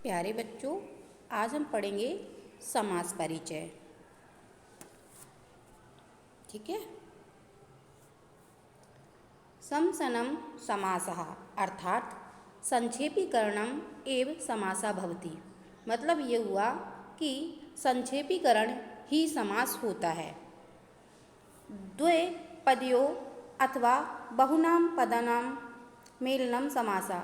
प्यारे बच्चों, आज हम पढ़ेंगे समास परिचय। ठीक है। समसनं समासः अर्थात संक्षेपीकरणम एव समासा भवति। मतलब ये हुआ कि संक्षेपीकरण ही समास होता है। द्वे पदयोः अथवा बहुनां पदानां मेलनम समासा।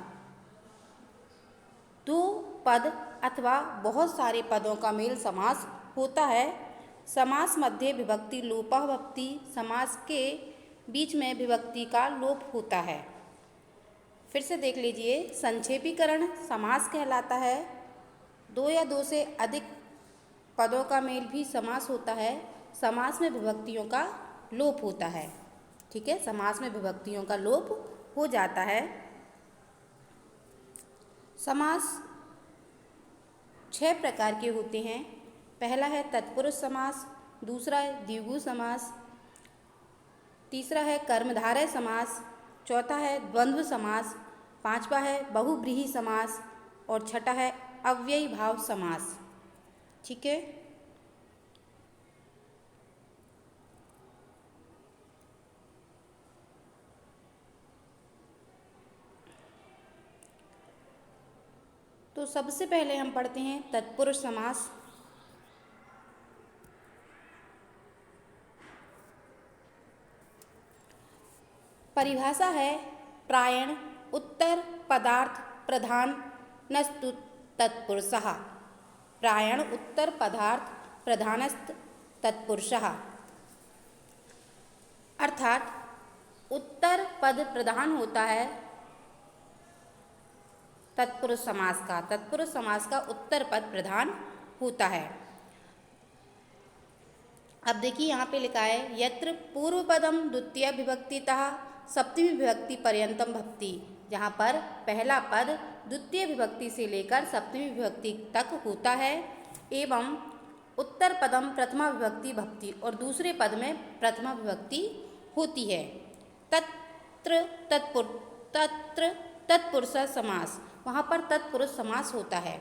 दो पद अथवा बहुत सारे पदों का मेल समास होता है। समास मध्य विभक्ति लोपः भवति। समास के बीच में विभक्ति का लोप होता है। फिर से देख लीजिए, संक्षेपीकरण समास कहलाता है। दो या दो से अधिक पदों का मेल भी समास होता है। समास में विभक्तियों का लोप होता है। ठीक है, समास में विभक्तियों का लोप हो जाता है। समास 6 प्रकार के होते हैं। पहला है तत्पुरुष समास, दूसरा है द्विगु समास, तीसरा है कर्मधारय समास, चौथा है द्वंद्व समास, पांचवा है बहुव्रीहि समास और छठा है अव्ययी भाव समास। ठीक है। तो सबसे पहले हम पढ़ते हैं तत्पुरुष समास। परिभाषा है प्रायण उत्तर पदार्थ प्रधान नस्तु तत्पुरुषः। प्रायण उत्तर पदार्थ प्रधानस्त तत्पुरुषः अर्थात उत्तर पद प्रधान होता है तत्पुरुष समास का। तत्पुरुष समास का उत्तर पद प्रधान होता है। अब देखिए, यहाँ पे लिखा है यत्र पूर्व पदम द्वितीय विभक्तितः सप्तमी विभक्ति पर्यंतम भवति। जहाँ पर पहला पद द्वितीय विभक्ति से लेकर सप्तमी विभक्ति तक होता है। एवं उत्तर पदम प्रथमा विभक्ति भवति और दूसरे पद में प्रथमा विभक्ति होती है। तत्र तत्पुरुष समास, वहाँ पर तत्पुरुष समास होता है।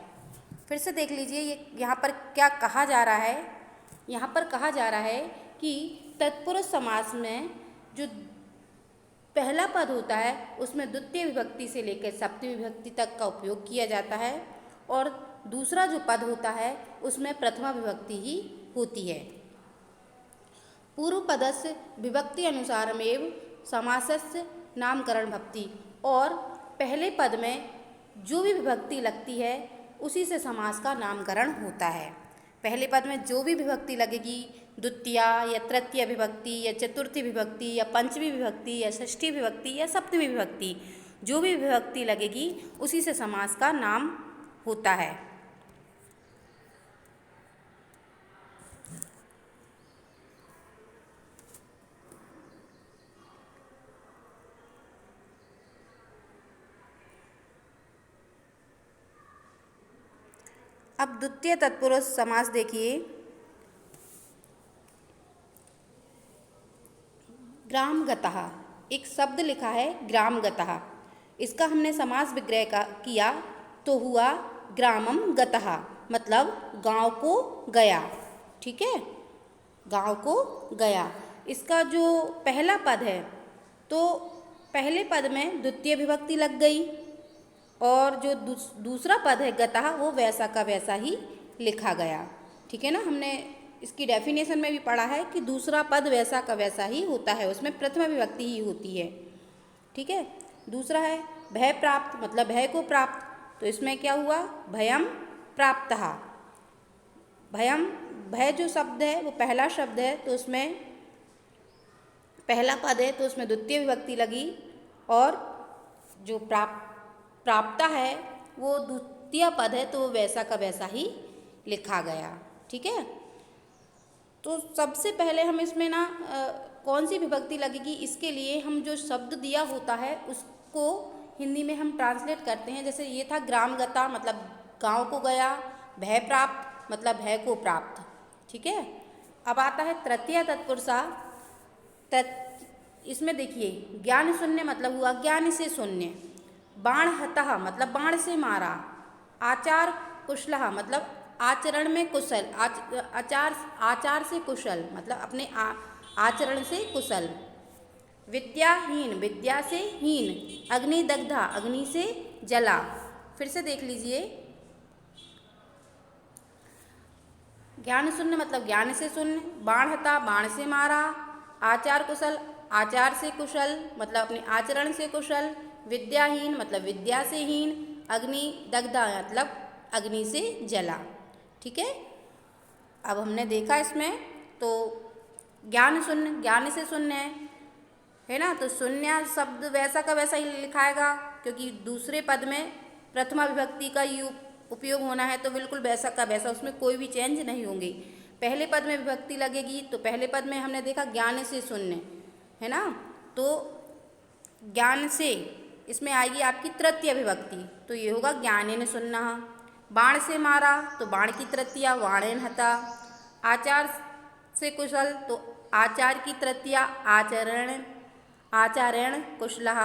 फिर से देख लीजिए, ये यहाँ पर क्या कहा जा रहा है। यहाँ पर कहा जा रहा है कि तत्पुरुष समास में जो पहला पद होता है उसमें द्वितीय विभक्ति से लेकर सप्तमी विभक्ति तक का उपयोग किया जाता है और दूसरा जो पद होता है उसमें प्रथमा विभक्ति ही होती है। पूर्व पदस्य विभक्ति अनुसारमेव समासस्य नामकरण भवति। और पहले पद में जो भी विभक्ति लगती है उसी से समास का नामकरण होता है। पहले पद में जो भी विभक्ति लगेगी, द्वितीया या तृतीय विभक्ति या चतुर्थी विभक्ति या पंचमी विभक्ति या षष्ठी विभक्ति या सप्तमी विभक्ति, जो भी विभक्ति लगेगी उसी से समास का नाम होता है। अब द्वितीय तत्पुरुष समास देखिए। ग्रामगतः, एक शब्द लिखा है ग्रामगतः। इसका हमने समास विग्रह किया तो हुआ ग्रामम गतः, मतलब गांव को गया। ठीक है, गांव को गया। इसका जो पहला पद है तो पहले पद में द्वितीय विभक्ति लग गई और जो दूसरा पद है गतः वो वैसा का वैसा ही लिखा गया। ठीक है ना, हमने इसकी डेफिनेशन में भी पढ़ा है कि दूसरा पद वैसा का वैसा ही होता है, उसमें प्रथमा विभक्ति ही होती है। ठीक है। दूसरा है भय प्राप्त, मतलब भय को प्राप्त। तो इसमें क्या हुआ, भयम प्राप्तः। भयम, भय जो शब्द है वो पहला शब्द है तो उसमें पहला पद है तो उसमें द्वितीय विभक्ति लगी और जो प्राप्ता है वो द्वितीय पद है तो वैसा का वैसा ही लिखा गया। ठीक है। तो सबसे पहले हम इसमें ना कौन सी विभक्ति लगेगी इसके लिए हम जो शब्द दिया होता है उसको हिंदी में हम ट्रांसलेट करते हैं। जैसे ये था ग्रामगता, मतलब गांव को गया। भय प्राप्त, मतलब भय को प्राप्त। ठीक है। अब आता है तृतीय तत्पुरुषा। इसमें देखिए ज्ञान शून्य मतलब हुआ ज्ञान से शून्य। बाण हतः, मतलब बाण से मारा। आचार कुशलः मतलब आचरण में कुशल, आचार से कुशल मतलब अपने आचरण से कुशल। विद्याहीन विद्या से हीन। अग्निदग्धा अग्नि से जला। फिर से देख लीजिए। ज्ञान शून्य मतलब ज्ञान से शून्य। बाणहता बाण से मारा। आचार कुशल आचार से कुशल मतलब अपने आचरण से कुशल। विद्याहीन मतलब विद्या से हीन। अग्नि दग्धा मतलब अग्नि से जला। ठीक है, अब हमने देखा इसमें तो ज्ञान शून्य ज्ञान से शून्य है ना, तो शून्य शब्द वैसा का वैसा ही लिखाएगा क्योंकि दूसरे पद में प्रथमा विभक्ति का ही उपयोग होना है, तो बिल्कुल वैसा का वैसा, उसमें कोई भी चेंज नहीं होंगे। पहले पद में विभक्ति लगेगी तो पहले पद में हमने देखा ज्ञान से शून्य है ना, तो ज्ञान से इसमें आएगी आपकी तृतीय विभक्ति, तो ये होगा ज्ञानेन शून्यः। बाण से मारा तो बाण की तृतीया वाणेन हता। आचार से कुशल तो आचार की तृतीया आचार्यण कुशलः।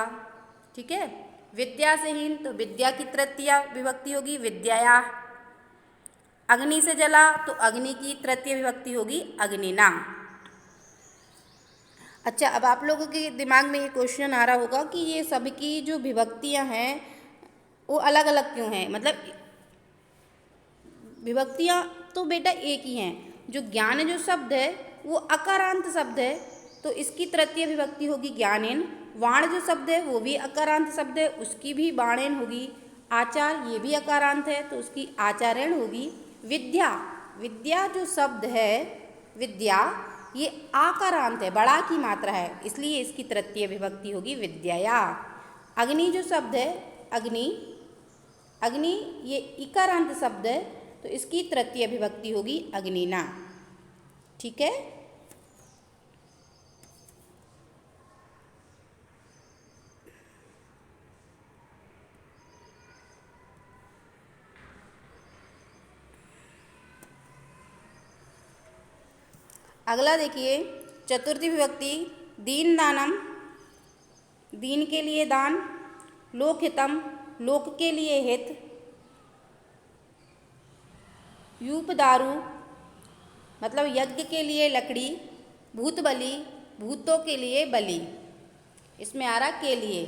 ठीक है, विद्या से हीन तो विद्या की तृतीया विभक्ति होगी विद्याया। अग्नि से जला तो अग्नि की तृतीय विभक्ति होगी अग्निना। अच्छा, अब आप लोगों के दिमाग में ये क्वेश्चन आ रहा होगा कि ये सबकी जो विभक्तियां हैं वो अलग अलग क्यों हैं, मतलब विभक्तियां तो बेटा एक ही हैं। जो ज्ञान जो शब्द है वो अकारांत शब्द है तो इसकी तृतीय विभक्ति होगी ज्ञानेन। वाण जो शब्द है वो भी अकारांत शब्द है, उसकी भी बाणेन होगी। आचार ये भी अकारांत है तो उसकी आचार्यण होगी। विद्या विद्या जो शब्द है विद्या ये आकारांत है, बड़ा की मात्रा है, इसलिए इसकी तृतीय विभक्ति होगी विद्याया। अग्नि जो शब्द है अग्नि अग्नि ये इकारांत शब्द है तो इसकी तृतीय विभक्ति होगी अग्निना। ठीक है, अगला देखिए चतुर्थी विभक्ति। दीन दानम दीन के लिए दान। लोकहितम लोक के लिए हित। यूप दारू मतलब यज्ञ के लिए लकड़ी। भूत बलि भूतों के लिए बलि। इसमें आ रहा के लिए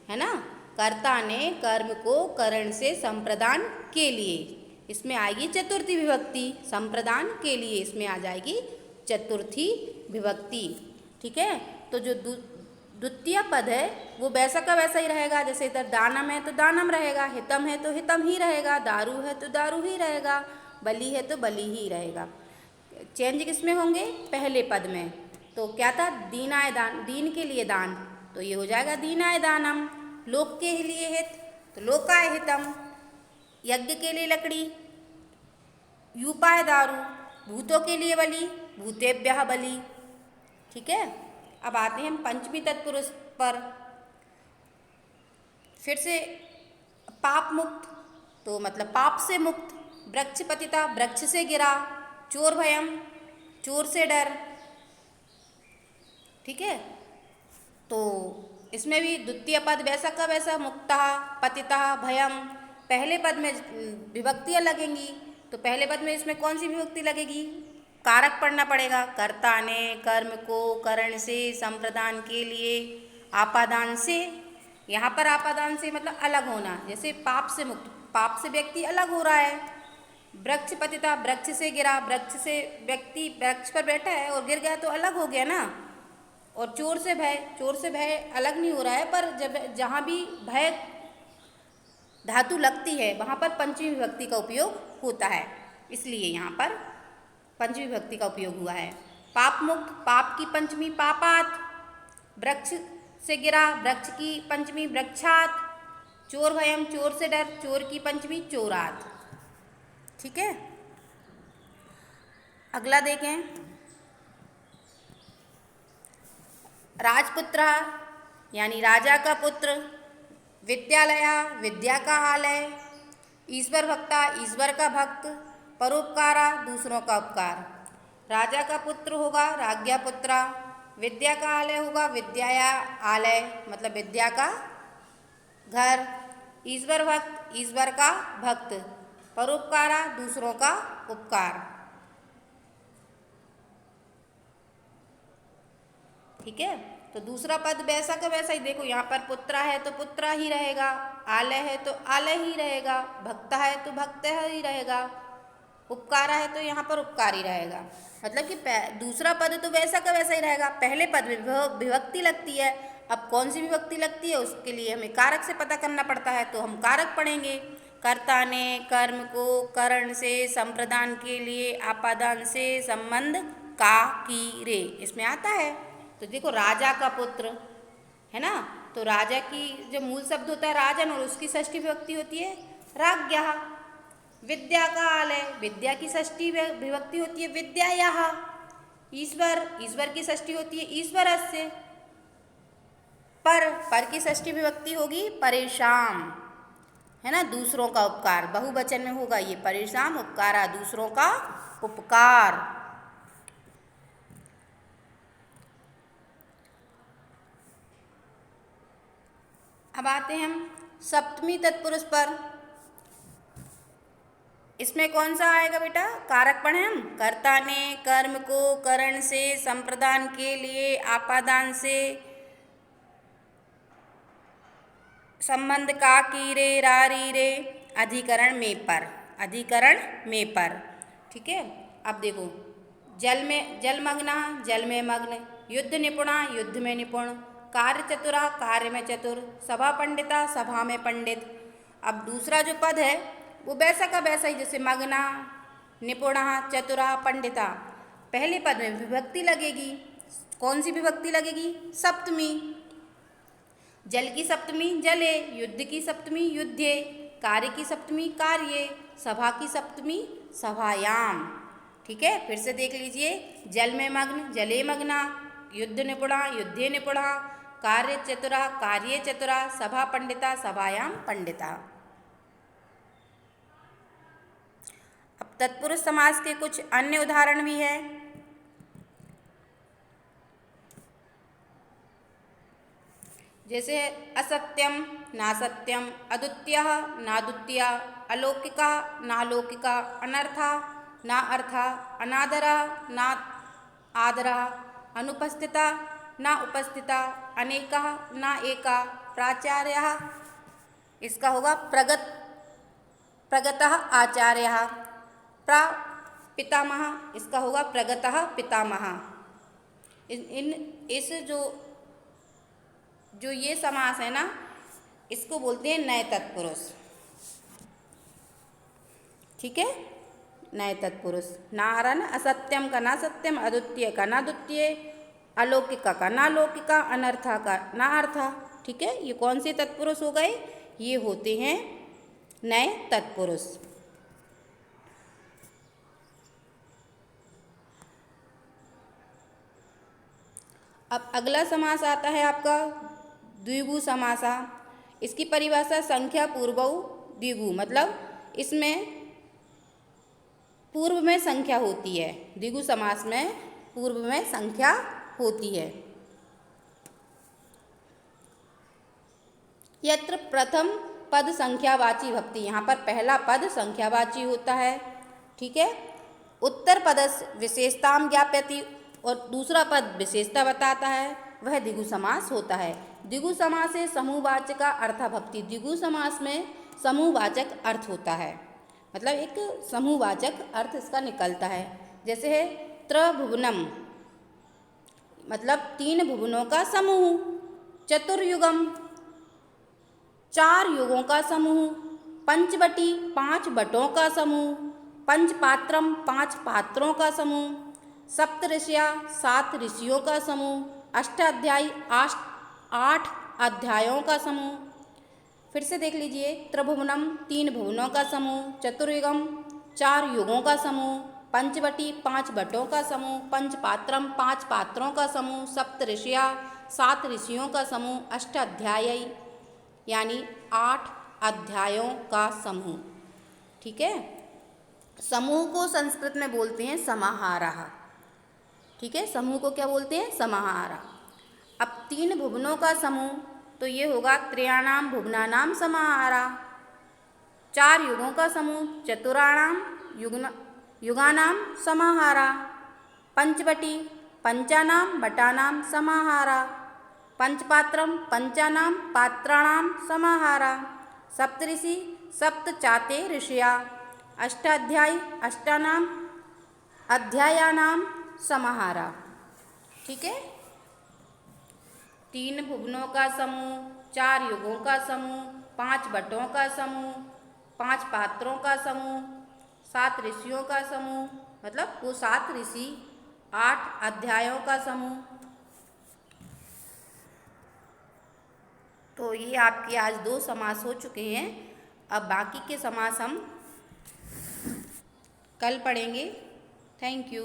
है ना, कर्ता ने कर्म को करण से संप्रदान के लिए, इसमें आएगी चतुर्थी विभक्ति। संप्रदान के लिए इसमें आ जाएगी चतुर्थी विभक्ति। ठीक है, तो जो द्वितीय पद है वो वैसा का वैसा ही रहेगा, जैसे इधर दानम है तो दानम रहेगा, हितम है तो हितम ही रहेगा, दारू है तो दारू ही रहेगा, बलि है तो बलि ही रहेगा। चेंज किसमें होंगे, पहले पद में। तो क्या था, दीनाय दान दीन के लिए दान, तो ये हो जाएगा दीनाय दानम। लोक के लिए हित तो लोकाय हितम। यज्ञ के लिए लकड़ी यूपाय दारू। भूतों के लिए बलि भूतेभ्यः बलि। ठीक है, अब आते हैं पंचमी तत्पुरुष पर। फिर से पाप मुक्त तो मतलब पाप से मुक्त। वृक्ष पतिता वृक्ष से गिरा। चोर भयम चोर से डर। ठीक है, तो इसमें भी द्वितीय पद वैसा का वैसा मुक्तः पतितः भयम। पहले पद में विभक्तियाँ लगेंगी तो पहले पद में इसमें कौन सी विभक्ति लगेगी, कारक पढ़ना पड़ेगा। कर्ता ने कर्म को करण से संप्रदान के लिए आपादान से। यहाँ पर आपादान से मतलब अलग होना, जैसे पाप से मुक्त, पाप से व्यक्ति अलग हो रहा है। वृक्ष पतिता वृक्ष से गिरा, वृक्ष से व्यक्ति वृक्ष पर बैठा है और गिर गया तो अलग हो गया ना। और चोर से भय अलग नहीं हो रहा है, पर जब जहाँ भी भय धातु लगती है वहाँ पर पंचमी विभक्ति का उपयोग होता है, इसलिए यहाँ पर पंचमी विभक्ति का उपयोग हुआ है। पाप मुक्त पाप की पंचमी पापात। वृक्ष से गिरा वृक्ष की पंचमी वृक्षात। चोर भयम चोर से डर चोर की पंचमी चोरात। ठीक है, अगला देखें। राजपुत्र यानी राजा का पुत्र। विद्यालया विद्या का आलय। ईश्वर भक्ता ईश्वर का भक्त। परोपकारा दूसरों का उपकार। राजा का पुत्र होगा राज्ञा पुत्रा। विद्या का आलय होगा विद्याया आलय मतलब विद्या का घर। ईश्वर भक्त ईश्वर का भक्त। परोपकारा दूसरों का उपकार। ठीक है, तो दूसरा पद वैसा का वैसा ही, देखो यहाँ पर पुत्रा है तो पुत्रा ही रहेगा, आलय है तो आलय ही रहेगा, भक्ता है तो भक्त ही रहेगा, उपकारा है तो यहाँ पर उपकार ही रहेगा। मतलब कि दूसरा पद तो वैसा का वैसा ही रहेगा, पहले पद में विभक्ति लगती है। अब कौन सी विभक्ति लगती है उसके लिए हमें कारक से पता करना पड़ता है, तो हम कारक पढ़ेंगे। कर्ता ने कर्म को करण से संप्रदान के लिए आपादान से संबंध का की रे, इसमें आता है। तो देखो राजा का पुत्र है ना, तो राजा की जो मूल शब्द होता है राजन और उसकी षष्ठी विभक्ति होती है राज्ञः। विद्या का आलय, विद्या की षष्ठी विभक्ति होती है विद्यायाः। ईश्वर, ईश्वर की षष्ठी होती है ईश्वरस्य। पर की षष्ठी विभक्ति होगी परेशान, है ना, दूसरों का उपकार, बहुवचन में होगा ये परेशान, उपकारा दूसरों का उपकार। अब आते हैं हम सप्तमी तत्पुरुष पर। इसमें कौन सा आएगा बेटा, कारक पढ़े हम। कर्ता ने कर्म को करण से संप्रदान के लिए आपादान से संबंध का की रे रारी रे, अधिकरण में पर, अधिकरण में पर। ठीक है, अब देखो जल में जलमग्ना, जल में मग्न, युद्ध निपुणा, युद्ध में निपुण, कार्य चतुरा, कार्य में चतुर, सभा पंडिता, सभा में पंडित। अब दूसरा जो पद है वो वैसा का वैसा ही, जैसे मग्ना, निपुणा, चतुरा, पंडिता। पहले पद में विभक्ति लगेगी, कौन सी विभक्ति लगेगी, सप्तमी। जल की सप्तमी जले, युद्ध की सप्तमी युद्धे, कार्य की सप्तमी कार्ये, सभा की सप्तमी सभायाम। ठीक है, फिर से देख लीजिए, जल में मग्न, जले मग्ना, युद्ध निपुणा, युद्धे निपुणा, कार्य चतुरा, कार्ये चतुरा, सभा पंडिता, सभायाम पंडिता। अब तत्पुरुष समास के कुछ अन्य उदाहरण भी हैं। जैसे असत्यम, नासत्यम, अद्वितीयः, नाद्वितीया, अलौकिका, नालौकिका, अनर्था, ना अर्था, अनादरा, ना आदरा, अनुपस्थिता, ना उपस्थिता, अनेका, ना एका, प्राचार्यः, इसका होगा प्रगतः आचार्यः, पितामह, इसका होगा प्रगतः पितामह। इस जो ये समास है ना, इसको बोलते हैं नए तत्पुरुष। ठीक है, नए तत्पुरुष। नारन, असत्यम का ना सत्यम, अद्वितीय का ना द्वितीय, अलौकिका का ना लौकिका, अनर्था का ना अर्था। ठीक है, ये कौन से तत्पुरुष हो गए, ये होते हैं नए तत्पुरुष। अब अगला समास आता है आपका द्विगु समासा। इसकी परिभाषा संख्या पूर्वौ द्विगु, मतलब इसमें पूर्व में संख्या होती है। द्विगु समास में पूर्व में संख्या होती है। यत्र प्रथम पद संख्यावाची भक्ति, यहाँ पर पहला पद संख्यावाची होता है। ठीक है, उत्तर पदस विशेषताम ज्ञापयति, और दूसरा पद विशेषता बताता है, वह द्विगु समास होता है। द्विगु समास से समूहवाचक अर्थाभक्ति, द्विगु समास में समूहवाचक अर्थ होता है, मतलब एक समूहवाचक अर्थ इसका निकलता है। जैसे है त्रिभुवनम, मतलब 3 भुवनों का समूह, चतुर्युगम 4 युगों का समूह, पंचवटी 5 बटों का समूह, पंचपात्रम 5 पात्रों का समूह, सप्तऋषिया 7 ऋषियों का समूह, अष्टाध्यायी 8 अध्यायों का समूह। फिर से देख लीजिए, त्रिभुवनम 3 भुवनों का समूह, चतुर्युगम 4 युगों का समूह, पंचवटी 5 बटों का समूह, पंचपात्रम 5 पात्रों का समूह, सप्तऋषिया 7 ऋषियों का समूह, अष्टाध्यायी यानी 8 अध्यायों का समूह। ठीक है, समूह को संस्कृत में बोलते हैं समाहारः। ठीक है, समूह को क्या बोलते हैं, समाहारा। अब 3 भुवनों का समूह, तो ये होगा त्रयाणाम भुवनानाम समाहारा, 4 युगों का समूह, चतुराणाम युगानाम समाहारा, पंचवटी पंचानां बटानां समाहारा, पंचपात्रम पंचानां पात्राणां समाहारा, सप्तऋषि सप्तचाते ऋषया, अष्टाध्यायी अष्टानां अध्यायानां समाहारा। ठीक है, 3 भुवनों का समूह, 4 युगों का समूह, 5 बटों का समूह, 5 पात्रों का समूह, 7 ऋषियों का समूह, मतलब वो 7 ऋषि, 8 अध्यायों का समूह। तो ये आपके आज 2 समास हो चुके हैं। अब बाकी के समास हम कल पढ़ेंगे। Thank you.